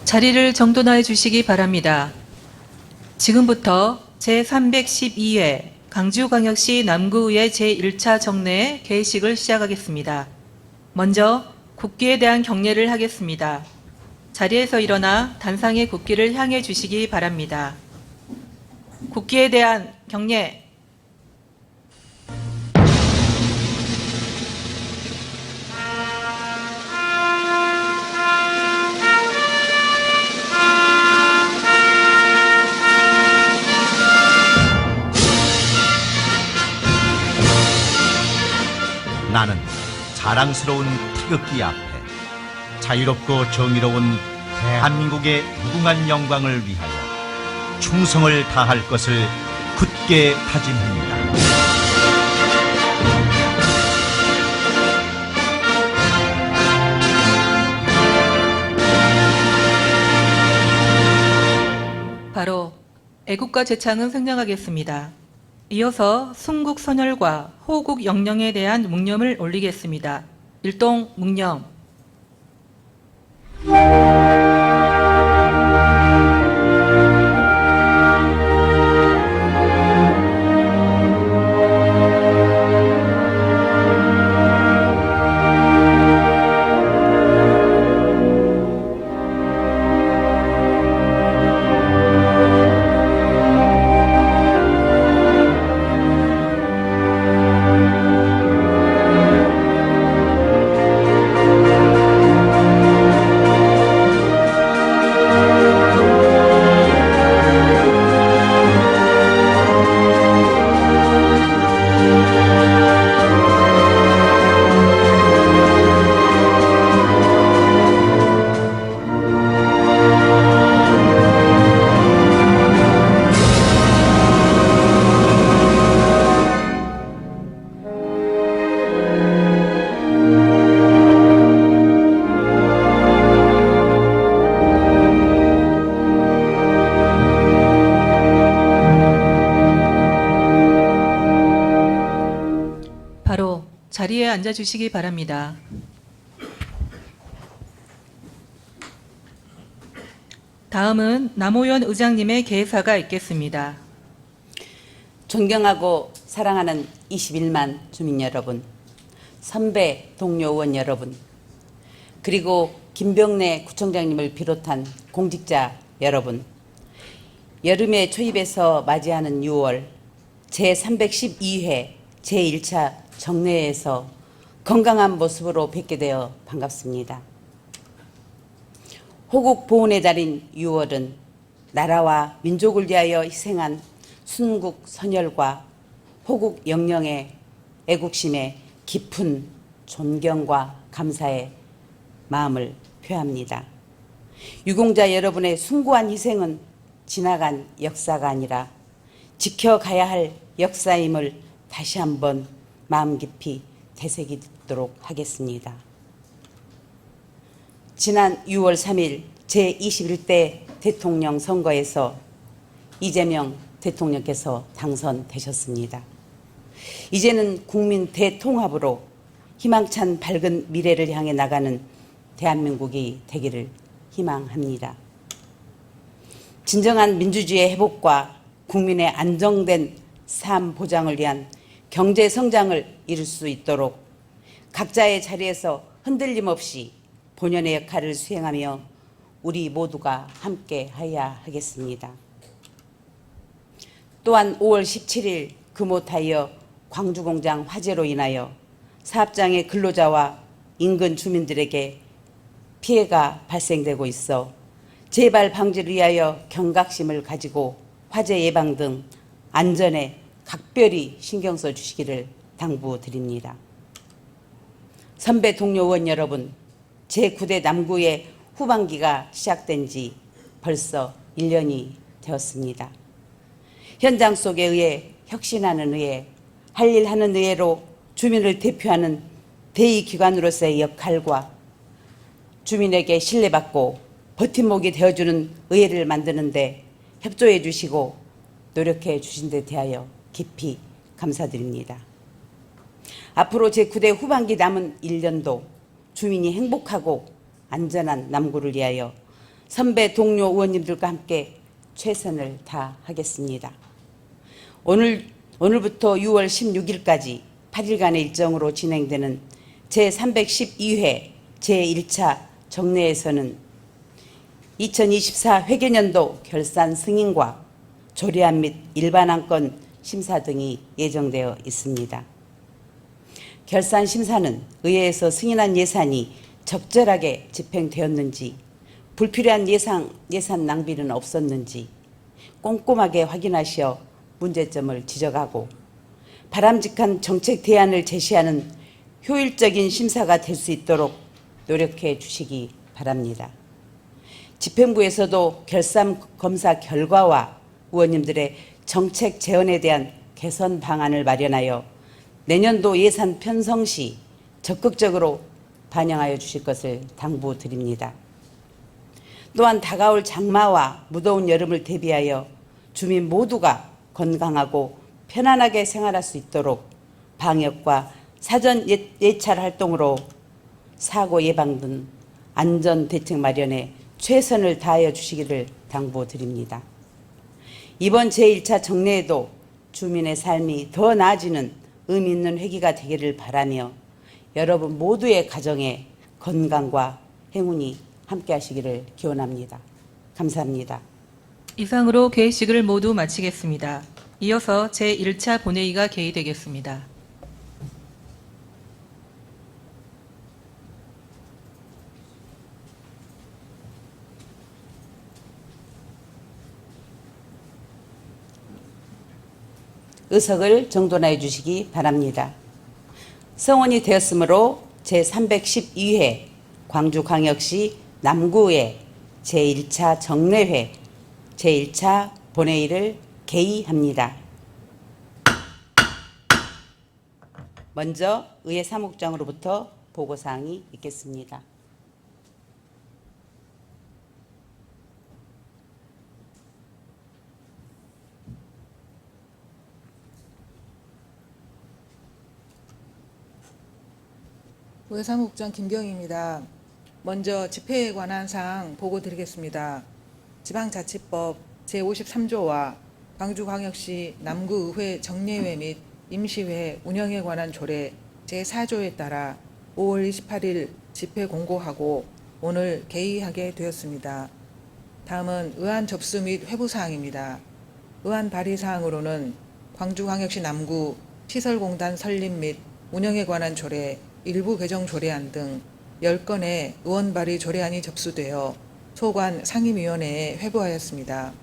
자리를 정돈하여 주시기 바랍니다. 지금부터 제312회 강주광역시 남구의 제1차 정례 개회식을 시작하겠습니다. 먼저 국기에 대한 경례를 하겠습니다. 자리에서 일어나 단상의 국기를 향해 주시기 바랍니다. 국기에 대한 경례. 나는 자랑스러운 태극기 앞에 자유롭고 정의로운 대한민국의 무궁한 영광을 위하여 충성을 다할 것을 굳게 다짐합니다. 바로 애국가 제창은 생략하겠습니다. 이어서 순국 선열과 호국 영령에 대한 묵념을 올리겠습니다. 일동 묵념. 바로 자리에 앉아주시기 바랍니다. 다음은 남호연 의장님의 개사가 있겠습니다. 존경하고 사랑하는 21만 주민 여러분, 선배 동료 의원 여러분, 그리고 김병래 구청장님을 비롯한 공직자 여러분, 여름의 초입에서 맞이하는 6월 제312회 제1차 정례에서 건강한 모습으로 뵙게 되어 반갑습니다. 호국 보훈의 달인 6월은 나라와 민족을 위하여 희생한 순국 선열과 호국 영령의 애국심에 깊은 존경과 감사의 마음을 표합니다. 유공자 여러분의 숭고한 희생은 지나간 역사가 아니라 지켜가야 할 역사임을 다시 한번 마음 깊이 되새기도록 하겠습니다. 지난 6월 3일 제21대 대통령 선거에서 이재명 대통령께서 당선되셨습니다. 이제는 국민 대통합으로 희망찬 밝은 미래를 향해 나가는 대한민국이 되기를 희망합니다. 진정한 민주주의의 회복과 국민의 안정된 삶 보장을 위한 경제 성장을 이룰 수 있도록 각자의 자리에서 흔들림 없이 본연의 역할을 수행하며 우리 모두가 함께 해야 하겠습니다. 또한 5월 17일 금호타이어 광주공장 화재로 인하여 사업장의 근로자와 인근 주민들에게 피해가 발생되고 있어 재발 방지를 위하여 경각심을 가지고 화재 예방 등 안전에 각별히 신경 써 주시기를 당부드립니다. 선배 동료 의원 여러분, 제9대 남구의 후반기가 시작된 지 벌써 1년이 되었습니다. 현장 속에 의해 혁신하는 의회, 할 일 하는 의회로 주민을 대표하는 대의기관으로서의 역할과 주민에게 신뢰받고 버팀목이 되어주는 의회를 만드는 데 협조해 주시고 노력해 주신 데 대하여 깊이 감사드립니다. 앞으로 제9대 후반기 남은 1년도 주민이 행복하고 안전한 남구를 위하여 선배 동료 의원님들과 함께 최선을 다하겠습니다. 오늘부터 6월 16일까지 8일간의 일정으로 진행되는 제312회 제1차 정례에서는 2024 회계년도 결산 승인과 조례안 및 일반 안건 심사 등이 예정되어 있습니다. 결산 심사는 의회에서 승인한 예산이 적절하게 집행되었는지, 불필요한 예산 낭비는 없었는지 꼼꼼하게 확인하시어 문제점을 지적하고 바람직한 정책 대안을 제시하는 효율적인 심사가 될 수 있도록 노력해 주시기 바랍니다. 집행부에서도 결산 검사 결과와 의원님들의 정책 제언에 대한 개선 방안을 마련하여 내년도 예산 편성 시 적극적으로 반영하여 주실 것을 당부드립니다. 또한 다가올 장마와 무더운 여름을 대비하여 주민 모두가 건강하고 편안하게 생활할 수 있도록 방역과 사전 예찰 활동으로 사고 예방 등 안전 대책 마련에 최선을 다하여 주시기를 당부드립니다. 이번 제1차 정례에도 주민의 삶이 더 나아지는 의미 있는 회기가 되기를 바라며 여러분 모두의 가정에 건강과 행운이 함께 하시기를 기원합니다. 감사합니다. 이상으로 개회식을 모두 마치겠습니다. 이어서 제1차 본회의가 개의되겠습니다. 의석을 정돈하여 주시기 바랍니다. 성원이 되었으므로 제312회 광주광역시 남구의 제1차 정례회 제1차 본회의를 개의합니다. 먼저 의회 사무국장으로부터 보고사항이 있겠습니다. 의회 사무국장 김경희입니다. 먼저 집회에 관한 사항 보고 드리겠습니다. 지방자치법 제53조와 광주광역시 남구의회 정례회 및 임시회 운영에 관한 조례 제4조에 따라 5월 28일 집회 공고하고 오늘 개의하게 되었습니다. 다음은 의안 접수 및 회부 사항입니다. 의안 발의 사항으로는 광주광역시 남구 시설공단 설립 및 운영에 관한 조례 일부 개정 조례안 등 10건의 의원 발의 조례안이 접수되어 소관 상임위원회에 회부하였습니다.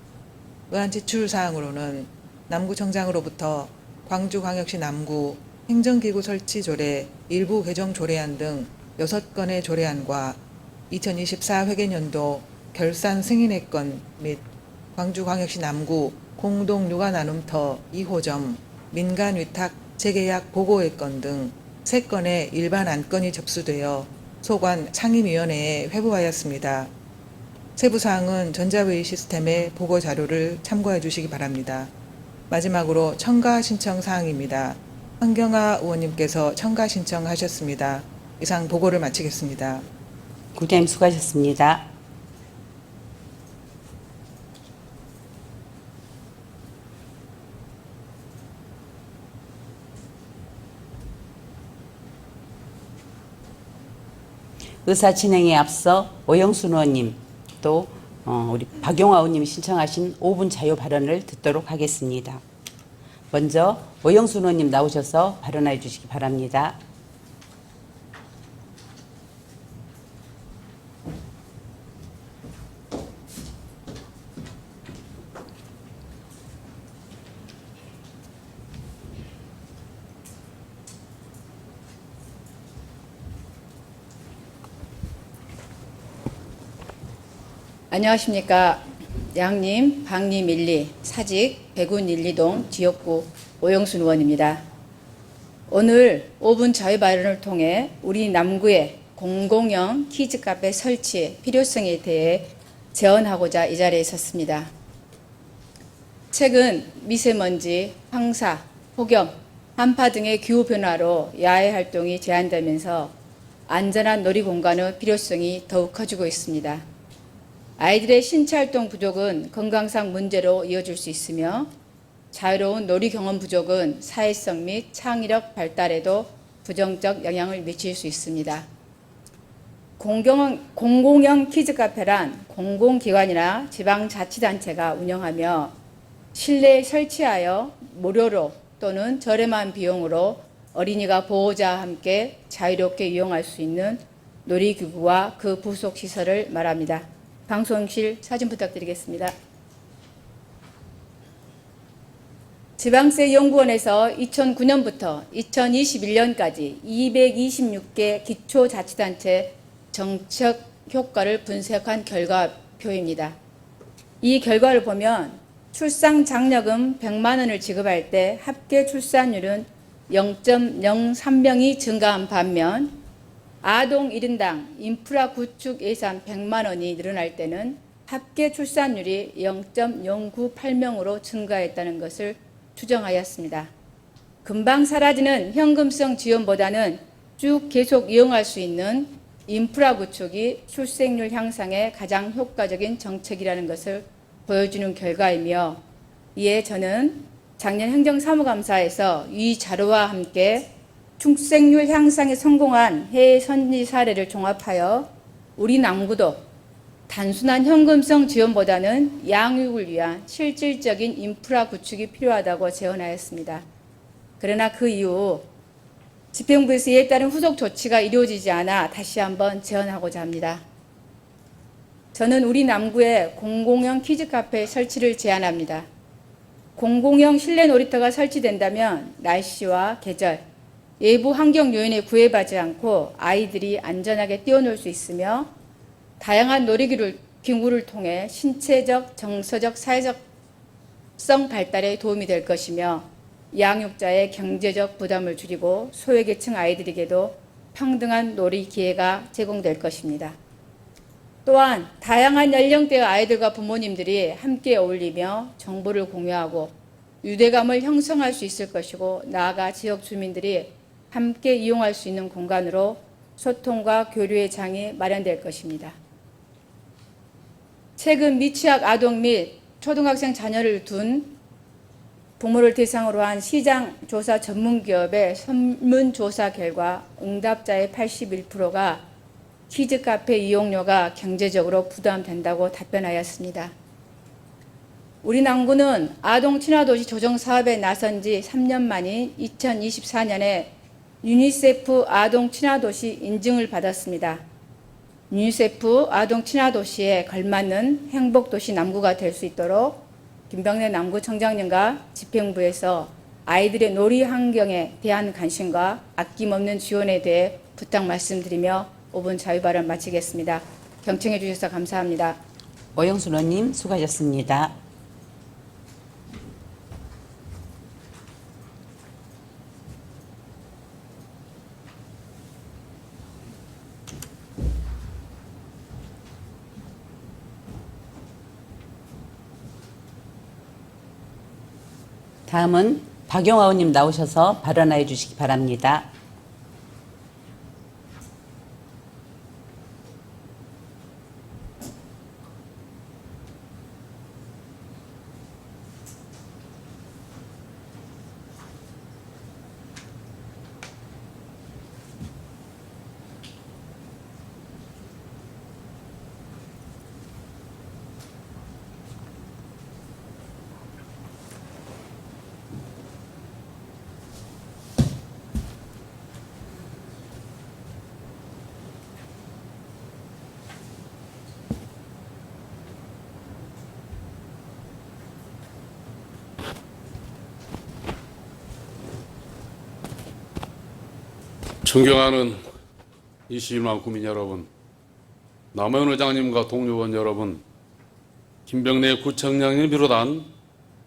의안 제출 사항으로는 남구청장으로부터 광주광역시 남구 행정기구 설치 조례 일부 개정 조례안 등 6건의 조례안과 2024 회계년도 결산 승인의 건 및 광주광역시 남구 공동육아 나눔터 2호점 민간위탁 재계약 보고의 건 등 3건의 일반 안건이 접수되어 소관 상임위원회에 회부하였습니다. 세부사항은 전자회의 시스템의 보고자료를 참고해 주시기 바랍니다. 마지막으로 첨가 신청 사항입니다. 황경아 의원님께서 첨가 신청하셨습니다. 이상 보고를 마치겠습니다. 국장님 수고하셨습니다. 의사 진행에 앞서 오영순 의원님 또 우리 박용화 의원님이 신청하신 5분 자유 발언을 듣도록 하겠습니다. 먼저 오영순 의원님 나오셔서 발언해 주시기 바랍니다. 안녕하십니까. 양림, 방림 1리, 사직, 백운 1, 2동 지역구 오영순 의원입니다. 오늘 5분 자유 발언을 통해 우리 남구의 공공형 키즈카페 설치의 필요성에 대해 제언하고자 이 자리에 섰습니다. 최근 미세먼지, 황사, 폭염, 한파 등의 기후변화로 야외 활동이 제한되면서 안전한 놀이공간의 필요성이 더욱 커지고 있습니다. 아이들의 신체활동 부족은 건강상 문제로 이어질 수 있으며 자유로운 놀이 경험 부족은 사회성 및 창의력 발달에도 부정적 영향을 미칠 수 있습니다. 공공형 키즈 카페란 공공기관이나 지방자치단체가 운영하며 실내에 설치하여 무료로 또는 저렴한 비용으로 어린이가 보호자와 함께 자유롭게 이용할 수 있는 놀이기구와 그 부속 시설을 말합니다. 방송실 사진 부탁드리겠습니다. 지방세연구원에서 2009년부터 2021년까지 226개 기초자치단체 정책 효과를 분석한 결과표입니다. 이 결과를 보면 출산 장려금 100만 원을 지급할 때 합계 출산율은 0.03명이 증가한 반면 아동 1인당 인프라 구축 예산 100만 원이 늘어날 때는 합계 출산율이 0.098명으로 증가했다는 것을 추정하였습니다. 금방 사라지는 현금성 지원보다는 쭉 계속 이용할 수 있는 인프라 구축이 출생률 향상에 가장 효과적인 정책이라는 것을 보여주는 결과이며, 이에 저는 작년 행정사무감사에서 이 자료와 함께 출생률 향상에 성공한 해외 선지 사례를 종합하여 우리 남구도 단순한 현금성 지원보다는 양육을 위한 실질적인 인프라 구축이 필요하다고 제언하였습니다. 그러나 그 이후 집행부에서 이에 따른 후속 조치가 이루어지지 않아 다시 한번 제언하고자 합니다. 저는 우리 남구에 공공형 키즈카페 설치를 제안합니다. 공공형 실내 놀이터가 설치된다면 날씨와 계절, 외부 환경 요인에 구애받지 않고 아이들이 안전하게 뛰어놀 수 있으며 다양한 놀이기구를 통해 신체적, 정서적, 사회적성 발달에 도움이 될 것이며 양육자의 경제적 부담을 줄이고 소외계층 아이들에게도 평등한 놀이 기회가 제공될 것입니다. 또한 다양한 연령대의 아이들과 부모님들이 함께 어울리며 정보를 공유하고 유대감을 형성할 수 있을 것이고, 나아가 지역 주민들이 함께 이용할 수 있는 공간으로 소통과 교류의 장이 마련될 것입니다. 최근 미취학 아동 및 초등학생 자녀를 둔 부모를 대상으로 한 시장 조사 전문기업의 설문조사 결과 응답자의 81%가 키즈카페 이용료가 경제적으로 부담된다고 답변하였습니다. 우리 남구는 아동 친화도시 조정 사업에 나선 지 3년 만인 2024년에 유니세프 아동 친화도시 인증을 받았습니다. 유니세프 아동 친화도시에 걸맞는 행복도시 남구가 될 수 있도록 김병래 남구청장님과 집행부에서 아이들의 놀이 환경에 대한 관심과 아낌없는 지원에 대해 부탁 말씀드리며 5분 자유발언 마치겠습니다. 경청해 주셔서 감사합니다. 오영순 의원님 수고하셨습니다. 다음은 박용화 의원님 나오셔서 발언하여 주시기 바랍니다. 존경하는 21만 국민 여러분, 남원 의장님과 동료 의원 여러분, 김병래 구청장님 비롯한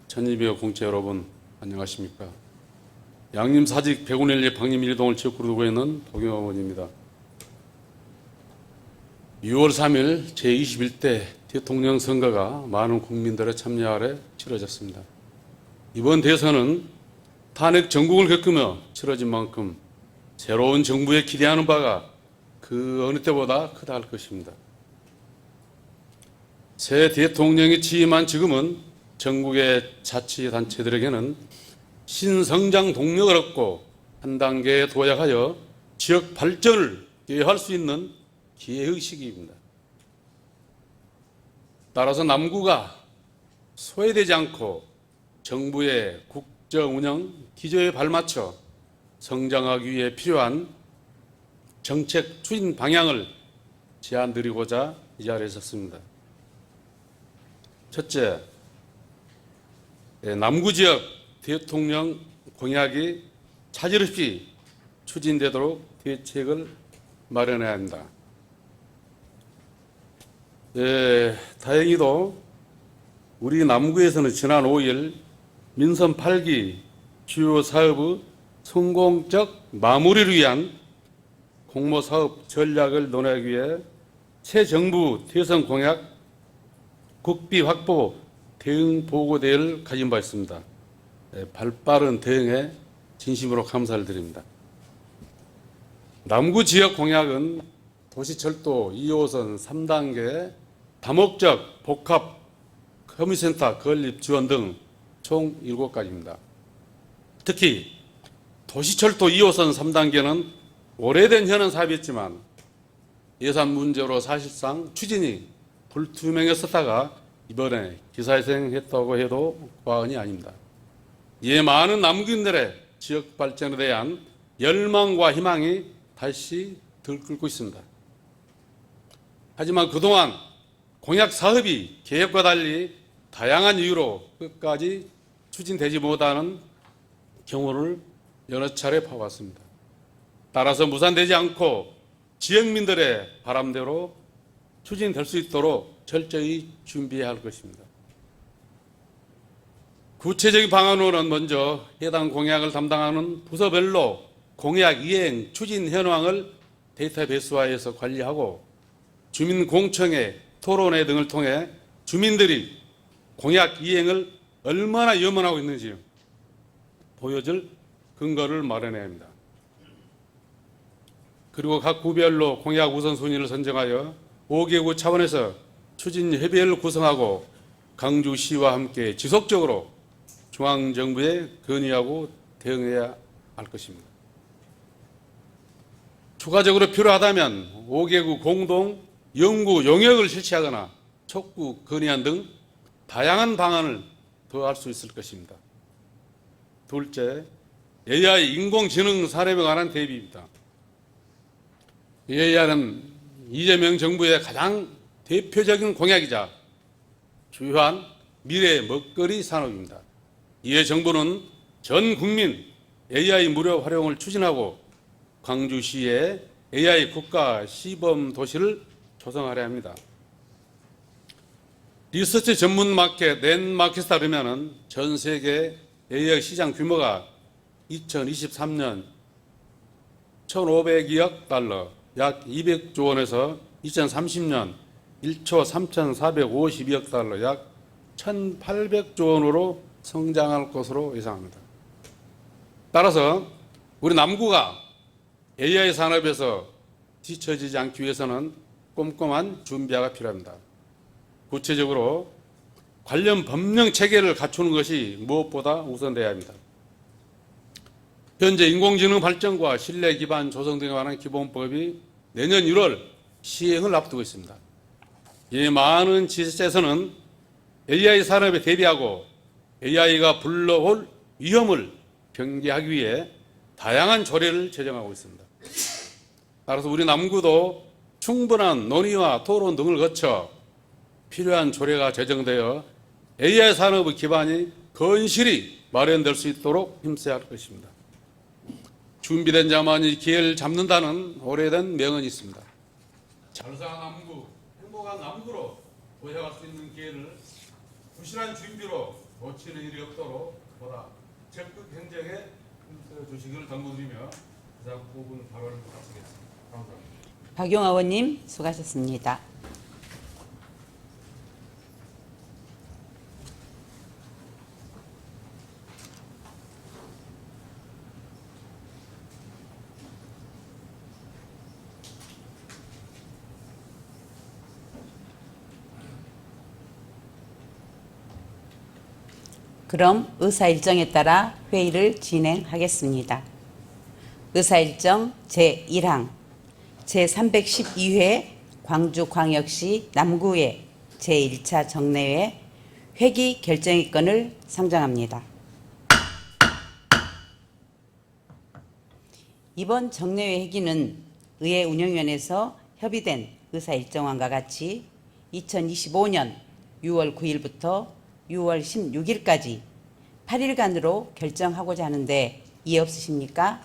1200여 공채 여러분, 안녕하십니까? 양림 사직 101리 방림 1동을 지역구로 두고 있는 도경화 의원입니다. 6월 3일 제21대 대통령 선거가 많은 국민들의 참여 아래 치러졌습니다. 이번 대선은 탄핵 전국을 겪으며 치러진 만큼 새로운 정부에 기대하는 바가 그 어느 때보다 크다 할 것입니다. 새 대통령이 취임한 지금은 전국의 자치단체들에게는 신성장 동력을 얻고 한 단계에 도약하여 지역 발전을 기여할 수 있는 기회의 시기입니다. 따라서 남구가 소외되지 않고 정부의 국정운영 기조에 발맞춰 성장하기 위해 필요한 정책 추진 방향을 제안드리고자 이 자리에 섰습니다. 첫째, 남구 지역 대통령 공약이 차질 없이 추진되도록 대책을 마련해야 합니다. 다행히도 우리 남구에서는 지난 5일 민선 8기 주요 사업의 성공적 마무리를 위한 공모사업 전략을 논의하기 위해 새 정부 대선 공약 국비 확보 대응 보고대회를 가진 바 있습니다. 발빠른 대응에 진심으로 감사를 드립니다. 남구 지역 공약은 도시철도 2호선 3단계 다목적 복합 커뮤니센터 건립 지원 등 총 7가지입니다. 특히 도시철도 2호선 3단계는 오래된 현안 사업이었지만 예산 문제로 사실상 추진이 불투명했었다가 이번에 기사회생했다고 해도 과언이 아닙니다. 이에 많은 남구인들의 지역 발전에 대한 열망과 희망이 다시 들끓고 있습니다. 하지만 그동안 공약 사업이 계획과 달리 다양한 이유로 끝까지 추진되지 못하는 경우를 여러 차례 봐왔습니다. 따라서 무산되지 않고 지역민들의 바람대로 추진될 수 있도록 철저히 준비해야 할 것입니다. 구체적인 방안으로는 먼저 해당 공약을 담당하는 부서별로 공약 이행 추진 현황을 데이터베이스화해서 관리하고 주민공청회, 토론회 등을 통해 주민들이 공약 이행을 얼마나 염원하고 있는지 보여줄 근거를 마련해야 합니다. 그리고 각 구별로 공약 우선순위를 선정하여 5개구 차원에서 추진협의회를 구성하고 광주시와 함께 지속적으로 중앙정부에 건의하고 대응해야 할 것입니다. 추가적으로 필요하다면 5개구 공동 연구 용역을 실시하거나 촉구 건의안 등 다양한 방안을 더할 수 있을 것입니다. 둘째, AI 인공지능 산업에 관한 대비입니다. AI는 이재명 정부의 가장 대표적인 공약이자 주요한 미래 먹거리 산업입니다. 이에 정부는 전 국민 AI 무료 활용을 추진하고 광주시에 AI 국가 시범 도시를 조성하려 합니다. 리서치 전문 마켓 넷마켓에 따르면 전 세계 AI 시장 규모가 2023년 1,500억 달러, 약 200조 원에서 2030년 1조 3,452억 달러, 약 1,800조 원으로 성장할 것으로 예상합니다. 따라서 우리 남구가 AI 산업에서 뒤처지지 않기 위해서는 꼼꼼한 준비가 필요합니다. 구체적으로 관련 법령 체계를 갖추는 것이 무엇보다 우선돼야 합니다. 현재 인공지능 발전과 신뢰 기반 조성 등에 관한 기본법이 내년 1월 시행을 앞두고 있습니다. 이 많은 지자체에서는 AI 산업에 대비하고 AI가 불러올 위험을 경계하기 위해 다양한 조례를 제정하고 있습니다. 따라서 우리 남구도 충분한 논의와 토론 등을 거쳐 필요한 조례가 제정되어 AI 산업의 기반이 건실히 마련될 수 있도록 힘써야 할 것입니다. 준비된 자만이 기회를 잡는다는 오래된 명언이 있습니다. 잘사한 남구, 행복한 남구로 도약할 수 있는 기회를 부실한 준비로 놓치는 일이 없도록 보다 적극 행정에 힘써 주시기를 당부드리며 이상 부분 발언을 마치겠습니다. 감사합니다. 박용아 의원님 수고하셨습니다. 그럼 의사일정에 따라 회의를 진행하겠습니다. 의사일정 제1항 제312회 광주광역시 남구의 제1차 정례회 회기 결정의 건을 상정합니다. 이번 정례회 회기는 의회 운영위원회에서 협의된 의사일정안과 같이 2025년 6월 9일부터 6월 16일까지 8일간으로 결정하고자 하는데 이의 없으십니까?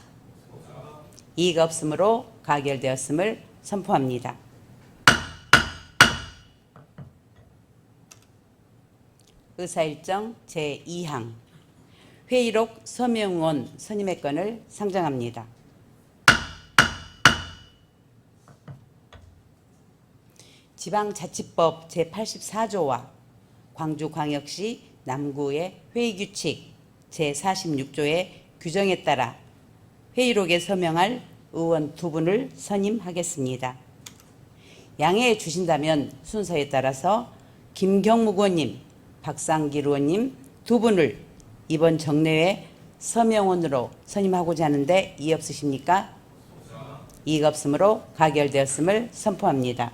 이의가 없으므로 가결되었음을 선포합니다. 의사일정 제2항 회의록 서명원 선임의 건을 상정합니다. 지방자치법 제84조와 광주광역시 남구의 회의규칙 제46조의 규정에 따라 회의록에 서명할 의원 2분을 선임하겠습니다. 양해해 주신다면 순서에 따라서 김경묵 의원님, 박상길 의원님 2분을 이번 정례회 서명원으로 선임하고자 하는데 이의 없으십니까? 이의가 없으므로 가결되었음을 선포합니다.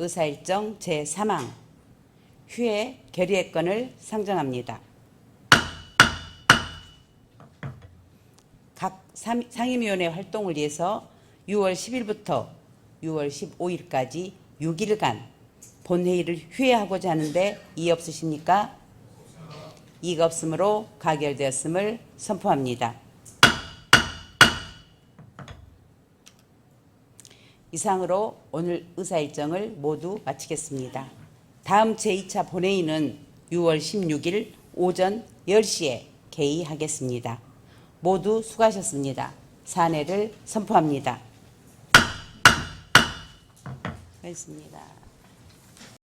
의사일정 제3항 휴회 결의의 건을 상정합니다. 각 상임위원회 활동을 위해서 6월 10일부터 6월 15일까지 6일간 본회의를 휴회하고자 하는데 이의 없으십니까? 이의가 없으므로 가결되었음을 선포합니다. 이상으로 오늘 의사일정을 모두 마치겠습니다. 다음 제2차 본회의는 6월 16일 오전 10시에 개의하겠습니다. 모두 수고하셨습니다. 산회를 선포합니다. 고맙습니다.